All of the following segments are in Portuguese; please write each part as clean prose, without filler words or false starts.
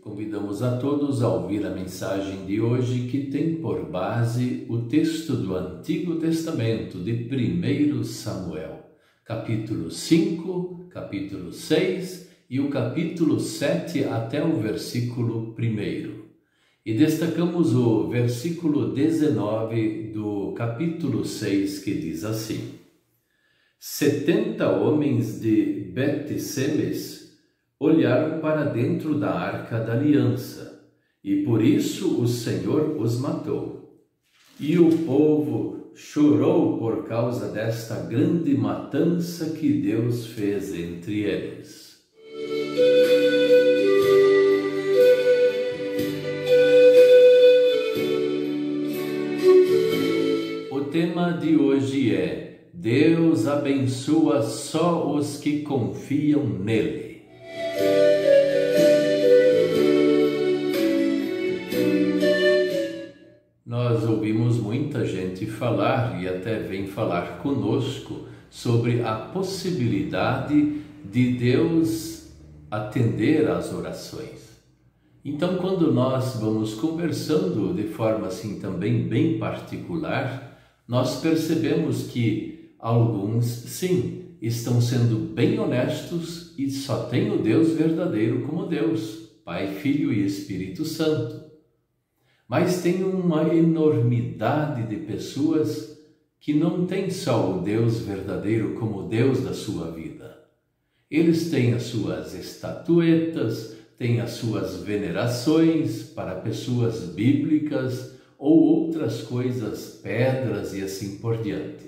Convidamos a todos a ouvir a mensagem de hoje, que tem por base o texto do Antigo Testamento de 1 Samuel, capítulo 5, capítulo 6 e o capítulo 7 até o versículo 1. E destacamos o versículo 19 do capítulo 6, que diz assim: 70 homens de Bet-Semes olharam para dentro da arca da aliança, e por isso o Senhor os matou. E o povo chorou por causa desta grande matança que Deus fez entre eles. O tema de hoje é: Deus abençoa só os que confiam nele. Nós ouvimos muita gente falar, e até vem falar conosco, sobre a possibilidade de Deus atender às orações. Então, quando nós vamos conversando de forma assim também bem particular, nós percebemos que alguns, sim, estão sendo bem honestos e só tem o Deus verdadeiro como Deus, Pai, Filho e Espírito Santo. Mas tem uma enormidade de pessoas que não tem só o Deus verdadeiro como Deus da sua vida. Eles têm as suas estatuetas, têm as suas venerações para pessoas bíblicas ou outras coisas, pedras e assim por diante.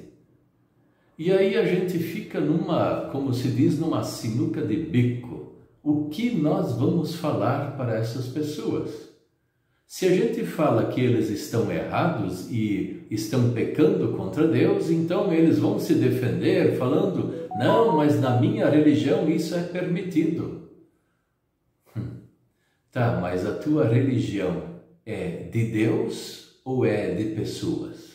E aí a gente fica numa, como se diz, numa sinuca de bico. O que nós vamos falar para essas pessoas? Se a gente fala que eles estão errados e estão pecando contra Deus, então eles vão se defender falando: não, mas na minha religião isso é permitido. Tá, mas a tua religião é de Deus ou é de pessoas?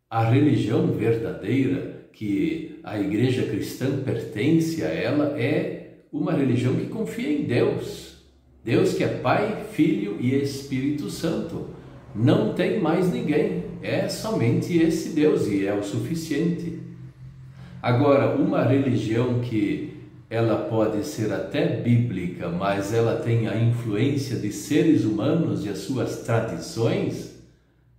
A religião verdadeira que a igreja cristã pertence a ela é uma religião que confia em Deus. Deus que é Pai, Filho e Espírito Santo. Não tem mais ninguém, é somente esse Deus e é o suficiente. Agora, uma religião que ela pode ser até bíblica, mas ela tem a influência de seres humanos e as suas tradições,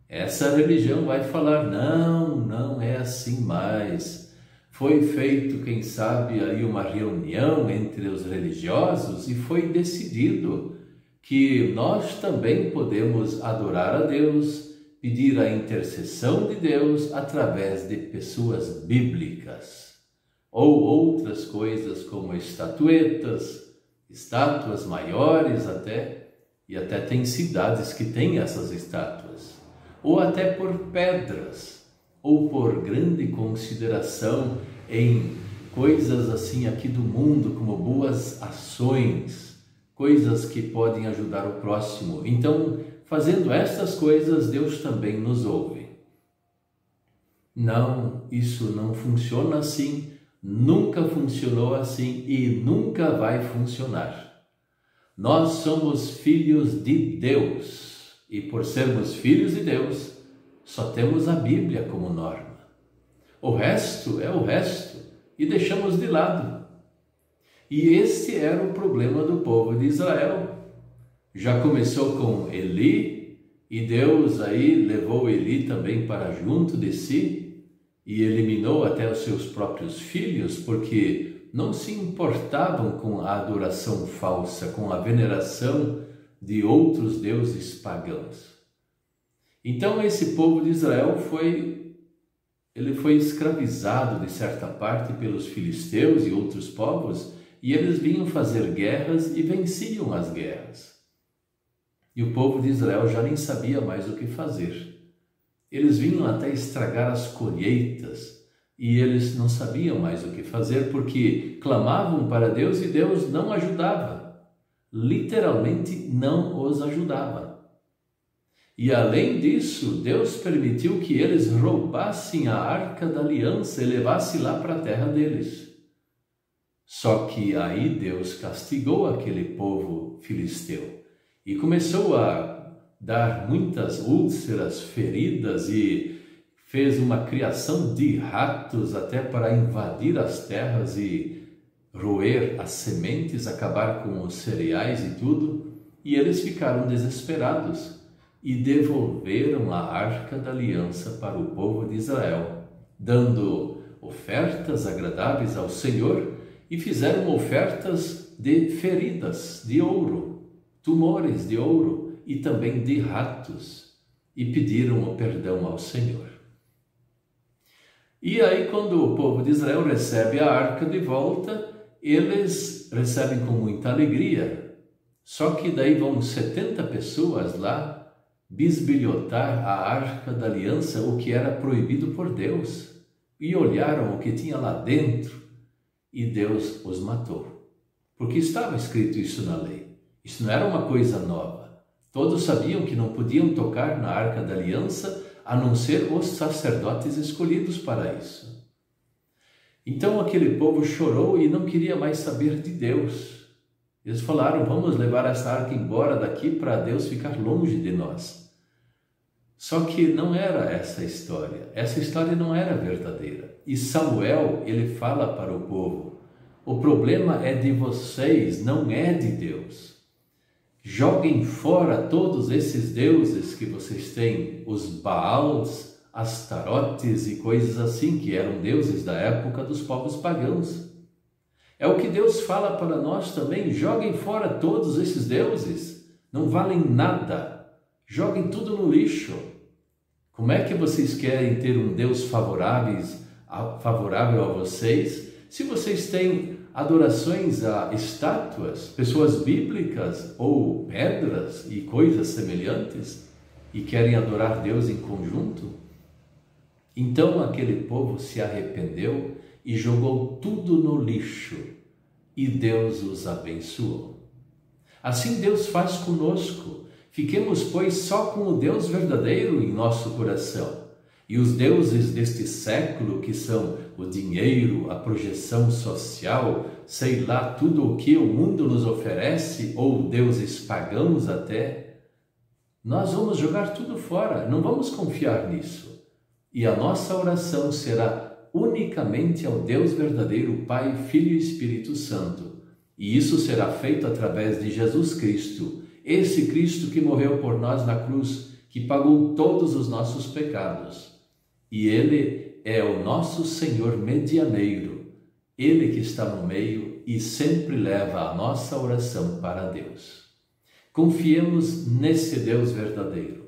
essa religião vai falar: não é assim mais. Foi feito, quem sabe, aí uma reunião entre os religiosos e foi decidido que nós também podemos adorar a Deus, pedir a intercessão de Deus através de pessoas bíblicas. Ou outras coisas como estatuetas, estátuas maiores até, e até tem cidades que têm essas estátuas. Ou até por pedras, ou por grande consideração em coisas assim aqui do mundo, como boas ações, coisas que podem ajudar o próximo. Então, fazendo estas coisas, Deus também nos ouve. Não, isso não funciona assim, nunca funcionou assim e nunca vai funcionar. Nós somos filhos de Deus e, por sermos filhos de Deus, só temos a Bíblia como norma. O resto é o resto e deixamos de lado. E este era o problema do povo de Israel. Já começou com Eli e Deus aí levou Eli também para junto de si e eliminou até os seus próprios filhos, porque não se importavam com a adoração falsa, com a veneração de outros deuses pagãos. Então esse povo de Israel foi escravizado de certa parte pelos filisteus e outros povos, e eles vinham fazer guerras e venciam as guerras. E o povo de Israel já nem sabia mais o que fazer. Eles vinham até estragar as colheitas e eles não sabiam mais o que fazer porque clamavam para Deus e Deus não ajudava. Literalmente não os ajudava. E além disso, Deus permitiu que eles roubassem a Arca da Aliança e levassem lá para a terra deles. Só que aí Deus castigou aquele povo filisteu e começou a dar muitas úlceras, feridas e fez uma criação de ratos até para invadir as terras e roer as sementes, acabar com os cereais e tudo. E eles ficaram desesperados e devolveram a Arca da Aliança para o povo de Israel, dando ofertas agradáveis ao Senhor e fizeram ofertas de feridas de ouro, tumores de ouro e também de ratos, e pediram o perdão ao Senhor. E aí, quando o povo de Israel recebe a arca de volta, eles recebem com muita alegria. Só que daí vão 70 pessoas lá bisbilhotar a Arca da Aliança, o que era proibido por Deus, e olharam o que tinha lá dentro, e Deus os matou. Porque estava escrito isso na lei. Isso não era uma coisa nova. Todos sabiam que não podiam tocar na Arca da Aliança, a não ser os sacerdotes escolhidos para isso. Então aquele povo chorou e não queria mais saber de Deus. Eles falaram, vamos levar essa arca embora daqui para Deus ficar longe de nós. Só que não era essa história não era verdadeira. E Samuel, ele fala para o povo, o problema é de vocês, não é de Deus. Joguem fora todos esses deuses que vocês têm, os Baals, Astarotes e coisas assim, que eram deuses da época dos povos pagãos. É o que Deus fala para nós também, joguem fora todos esses deuses, não valem nada, joguem tudo no lixo. Como é que vocês querem ter um Deus favorável a vocês, se vocês têm adorações a estátuas, pessoas bíblicas ou pedras e coisas semelhantes, e querem adorar Deus em conjunto? Então aquele povo se arrependeu e jogou tudo no lixo, e Deus os abençoou. Assim Deus faz conosco. Fiquemos, pois, só com o Deus verdadeiro em nosso coração. E os deuses deste século, que são o dinheiro, a projeção social, sei lá, tudo o que o mundo nos oferece, ou deuses pagãos até, nós vamos jogar tudo fora, não vamos confiar nisso. E a nossa oração será unicamente ao Deus verdadeiro, Pai, Filho e Espírito Santo. E isso será feito através de Jesus Cristo, esse Cristo que morreu por nós na cruz, que pagou todos os nossos pecados. E Ele é o nosso Senhor medianeiro, Ele que está no meio e sempre leva a nossa oração para Deus. Confiemos nesse Deus verdadeiro.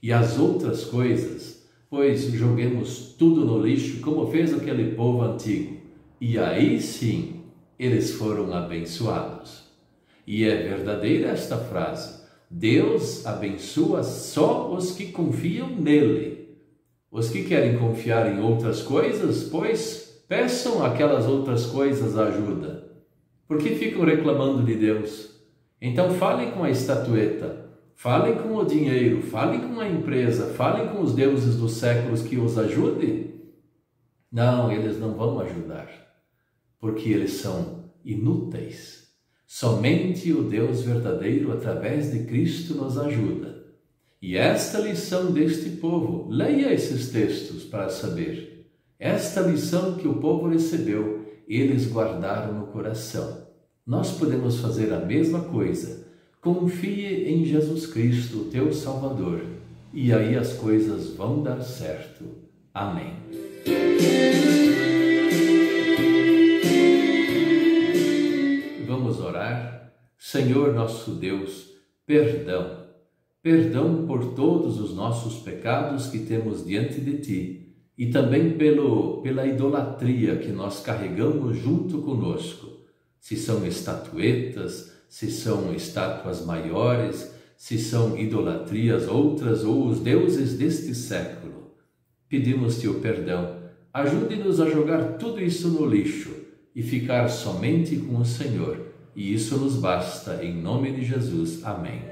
E as outras coisas, pois joguemos tudo no lixo, como fez aquele povo antigo. E aí sim, eles foram abençoados. E é verdadeira esta frase, Deus abençoa só os que confiam nele. Os que querem confiar em outras coisas, pois peçam aquelas outras coisas ajuda. Por que ficam reclamando de Deus? Então falem com a estatueta, falem com o dinheiro, falem com a empresa, falem com os deuses dos séculos que os ajudem. Não, eles não vão ajudar, porque eles são inúteis. Somente o Deus verdadeiro, através de Cristo, nos ajuda. E esta lição deste povo, leia esses textos para saber. Esta lição que o povo recebeu, eles guardaram no coração. Nós podemos fazer a mesma coisa. Confie em Jesus Cristo, o teu Salvador, e aí as coisas vão dar certo. Amém. Vamos orar. Senhor nosso Deus, perdão. Perdão por todos os nossos pecados que temos diante de Ti e também pela idolatria que nós carregamos junto conosco. Se são estatuetas, se são estátuas maiores, se são idolatrias outras ou os deuses deste século. Pedimos-te o perdão. Ajude-nos a jogar tudo isso no lixo e ficar somente com o Senhor. E isso nos basta, em nome de Jesus. Amém.